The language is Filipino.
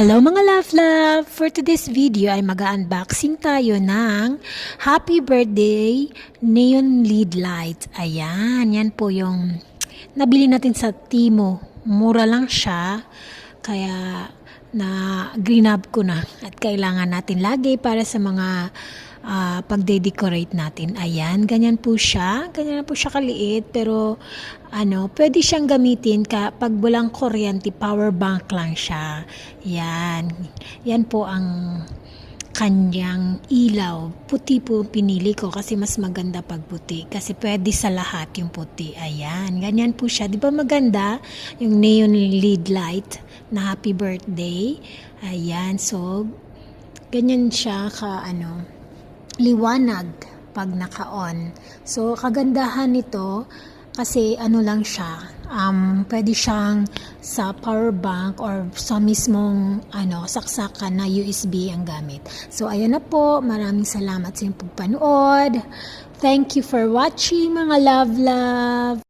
Hello mga love! For today's video ay mag-unboxing tayo ng Happy Birthday Neon Lead Light. Ayan, yan po yung nabili natin sa Timo. Mura lang siya, kaya na grab ko na at kailangan natin lagi para sa mga pagde-decorate natin. Ayan, ganyan po siya kaliit, pero pwede siyang gamitin pag walang kuryente, power bank lang siya. Yan po ang kanyang ilaw. Puti po pinili ko kasi mas maganda pag puti, kasi pwede sa lahat yung puti. Ayan, ganyan po siya. Di ba maganda yung neon lead light na happy birthday? Ayan, so ganyan siya liwanag pag naka-on. So kagandahan nito kasi lang siya, pwede siyang sa power bank or sa mismong saksakan na USB ang gamit. So ayan na po, maraming salamat sa inyong pagpanood. Thank you for watching mga love.